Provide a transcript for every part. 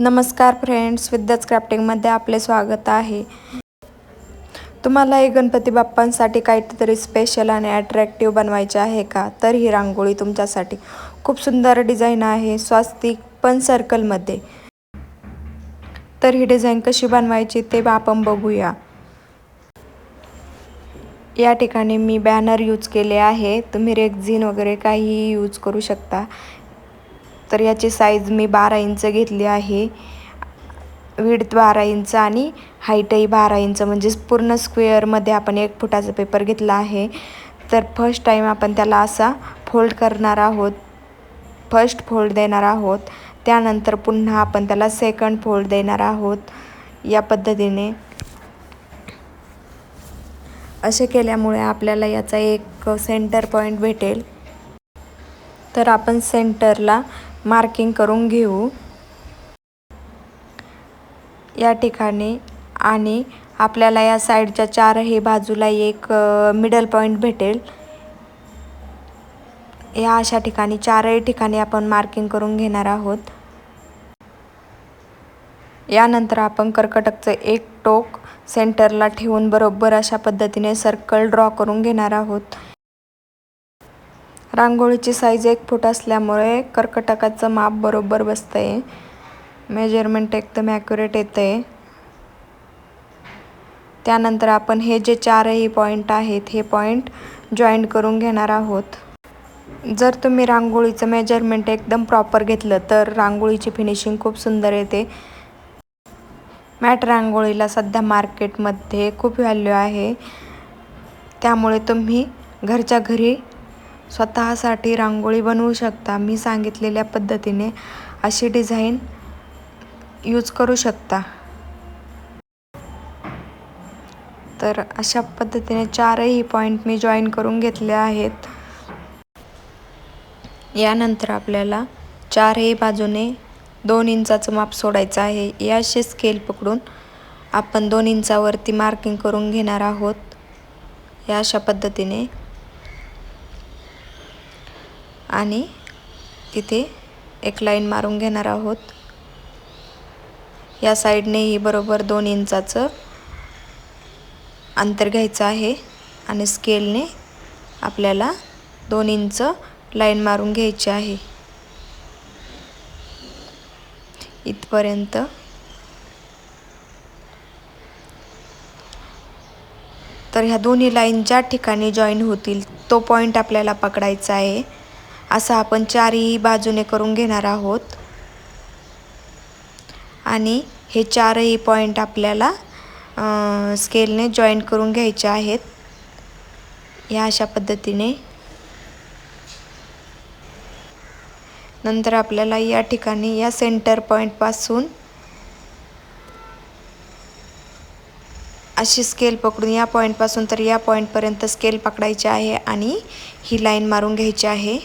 नमस्कार फ्रेंड्स, विद्याच क्राफ्टिंगमध्ये आपले स्वागत आहे. तुम्हालाही गणपती बाप्पांसाठी काहीतरी स्पेशल आणि अट्रॅक्टिव्ह बनवायचे आहे का? तर ही रांगोळी तुमच्यासाठी खूप सुंदर डिझाईन आहे, स्वास्तिक पण सर्कलमध्ये. तर ही डिझाईन कशी बनवायची ते आपण बघूया. या ठिकाणी मी बॅनर यूज केले आहे. तुम्ही रेक्झिन वगैरे काहीही यूज करू शकता. तर याची साईज मी 12 इंच घेतली आहे. विड्थ 12 इंच आणि हाईटही 12 इंच, म्हणजे पूर्ण स्क्वेअरमध्ये आपण 1 फुटाचा पेपर घेतला आहे. तर फर्स्ट टाईम आपण त्याला असा फोल्ड करणार आहोत. फर्स्ट फोल्ड देणार आहोत, त्यानंतर पुन्हा आपण त्याला सेकंड फोल्ड देणार आहोत. या पद्धतीने असे केल्यामुळे आपल्याला याचा एक सेंटर पॉईंट भेटेल. तर आपण सेंटरला मार्किंग करून घेऊ या ठिकाणी. आणि आपल्याला या साईडच्या चारही बाजूला एक मिडल पॉईंट भेटेल. या अशा ठिकाणी चारही ठिकाणी आपण मार्किंग करून घेणार आहोत. यानंतर आपण कर्कटकचं एक टोक सेंटरला ठेवून बरोबर अशा पद्धतीने सर्कल ड्रॉ करून घेणार आहोत. रांगोळीची साईज 1 फूट असल्यामुळे कर्कटकाचं माप बरोबर बसतंय. मेजरमेंट एकदम ॲक्युरेट येतंय. त्यानंतर आपण हे जे चारही पॉईंट आहेत हे पॉईंट जॉईंट करून घेणार आहोत. जर तुम्ही रांगोळीचं मेजरमेंट एकदम प्रॉपर घेतलं तर रांगोळीची फिनिशिंग खूप सुंदर येते. मॅट रांगोळीला सध्या मार्केटमध्ये खूप व्हॅल्यू आहे. त्यामुळे तुम्ही घरच्या घरी स्वतःसाठी रांगोळी बनवू शकता. मी सांगितलेल्या पद्धतीने अशी डिझाईन यूज करू शकता. तर अशा पद्धतीने चारही पॉईंट मी जॉईन करून घेतले आहेत. यानंतर आपल्याला चारही बाजूने 2 इंचाचं माप सोडायचं आहे. याशी स्केल पकडून आपण 2 इंचावरती मार्किंग करून घेणार आहोत. या अशा पद्धतीने आणि तिथे एक लाईन मारून घेणार आहोत. या साईडनेही बरोबर 2 इंचाचं अंतर घ्यायचं आहे आणि स्केलने आपल्याला 2 इंच लाईन मारून घ्यायची आहे. इथपर्यंत तर ह्या दोन्ही लाईन ज्या ठिकाणी जॉईन होतील तो पॉईंट आपल्याला पकडायचा आहे. असं आपण चारही बाजूने करून घेणार आहोत. आणि हे चारही पॉईंट आपल्याला स्केलने जॉईन करून घ्यायचे आहेत. या अशा पद्धतीने नंतर आपल्याला या ठिकाणी या सेंटर पॉईंटपासून अशी स्केल पकडून या पॉईंटपासून तर या पॉईंटपर्यंत स्केल पकडायची आहे आणि ही लाईन मारून घ्यायची आहे.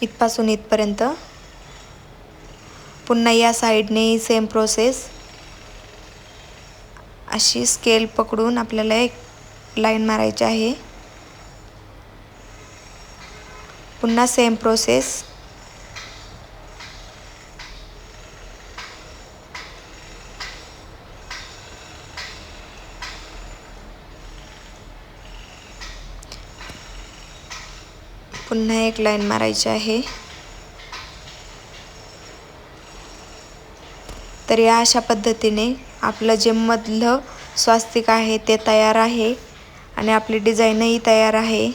इथपासून इथपर्यंत. पुन्हा या साईडने सेम प्रोसेस. अशी स्केल पकडून आपल्याला एक लाईन मारायची आहे. पुन्हा सेम प्रोसेस. पुन्हा एक लाईन मारायची आहे. तर या अशा पद्धतीने आपलं जे मधलं स्वास्तिक आहे ते तयार आहे आणि आपली डिझाईनही तयार आहे.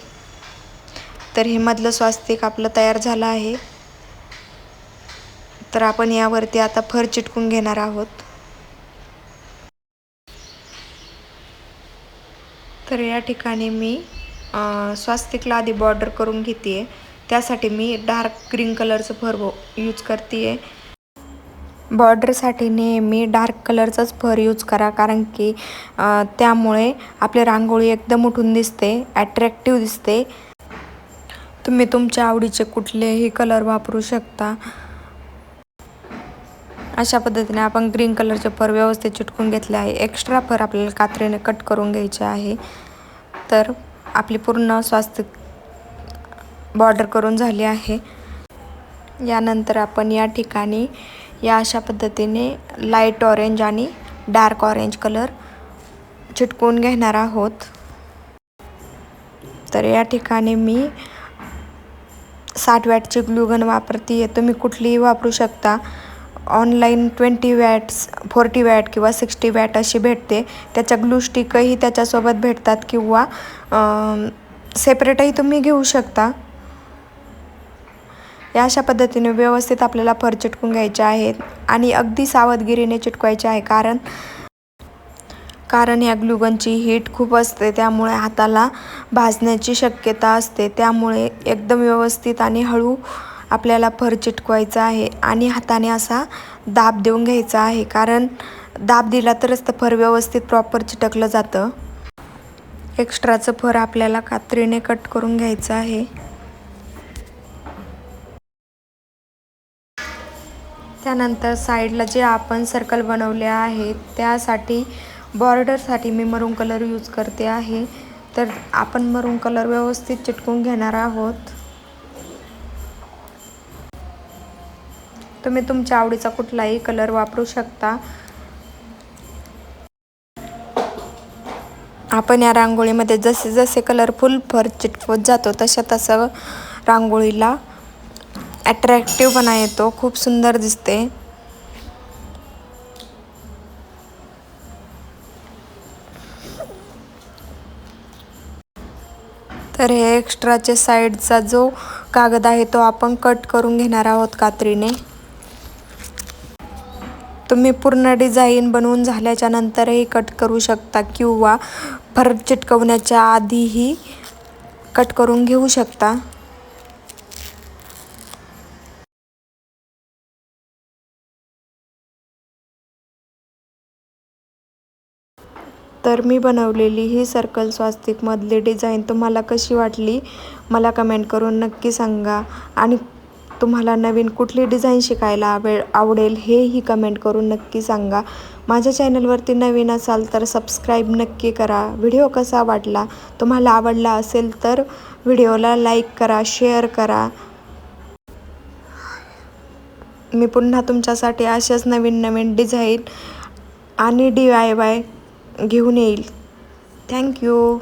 तर हे मधलं स्वास्तिक आपलं तयार झालं आहे. तर आपण यावरती आता फर चिटकून घेणार आहोत. तर या ठिकाणी मी स्वास्तिकला आधी बॉर्डर करून घेते. त्यासाठी मी डार्क ग्रीन कलरचं फर यूज करते. बॉर्डरसाठी नेहमी डार्क कलरचाच फर यूज करा, कारण की त्यामुळे आपली रांगोळी एकदम उठून दिसते, ॲट्रॅक्टिव्ह दिसते. तुम्ही तुमच्या आवडीचे कुठलेही कलर वापरू शकता. अशा पद्धतीने आपण ग्रीन कलरचे फर व्यवस्थित चिटकून घेतले आहे. एक्स्ट्रा फर आपल्याला कात्रीने कट करून घ्यायचे आहे. तर आपली पूर्ण स्वास्तिक बॉर्डर करून झाली आहे. यानंतर आपण या ठिकाणी या अशा पद्धतीने लाईट ऑरेंज आणि डार्क ऑरेंज कलर चिटकवून घेणार आहोत। तर या ठिकाणी मी 60 वॅटची ग्लूगन वापरते आहे, तुम्ही कुठलीही वापरू शकता। ऑनलाईन 20 वॅट्स 40 वॅट किंवा 60 वॅट अशी भेटते, त्याच्या ग्लू स्टिकही त्याच्यासोबत भेटतात किंवा सेपरेटही तुम्ही घेऊ शकता। या अशा पद्धतीने व्यवस्थित आपल्याला फर चिटकून घ्यायचे आहेत आणि अगदी सावधगिरीने चिटकवायचे आहे, कारण या ग्लूगनची हीट खूप असते, त्यामुळे हाताला भाजण्याची शक्यता असते। त्यामुळे एकदम व्यवस्थित आणि हळू आपल्याला फर चिटकवायचा आहे आणि हाताने असा दाब देऊन घ्यायचा आहे, कारण दाब दिला तरच तर फर व्यवस्थित प्रॉपर चिटकलं जातं। एक्स्ट्राचं फर आपल्याला कात्रीने कट करून घ्यायचं आहे। त्यानंतर साईडला जे आपण सर्कल बनवले आहेत त्यासाठी बॉर्डरसाठी मी मरून कलर यूज करते आहे। तर आपण मरून कलर व्यवस्थित चिटकवून घेणार आहोत। तुम्ही तुमच्या आवडीचा कुठलाही कलर वापरू शकता। आपण या रांगोळीमध्ये जसे जसे कलरफुल फर चिटकवत जातो तसं रांगोळीला अट्रॅक्टिव्हपणा येतो, खूप सुंदर दिसते। तर हे एक्स्ट्राचे साईडचा जो कागद आहे तो आपण कट करून घेणार आहोत कात्रीने। तुम्ही पूर्ण डिझाईन बनवून झाल्याच्या नंतरही कट करू शकता किंवा फर चिटकवण्याच्या आधीही कट करून घेऊ शकता। तर मी बनवलेली ही सर्कल स्वास्तिकमधली डिझाईन तुम्हाला कशी वाटली मला कमेंट करून नक्की सांगा आणि तुम्हाला नवीन कुठली डिझाईन शिकायला आवडेल हेही कमेंट करून नक्की सांगा। माझ्या चॅनलवरती नवीन असाल तर सबस्क्राईब नक्की करा। व्हिडिओ कसा वाटला, तुम्हाला आवडला असेल तर व्हिडिओला लाईक करा, शेअर करा। मी पुन्हा तुमच्यासाठी अशाच नवीन नवीन डिझाईन आणि DIY घेऊन येईल। थँक्यू।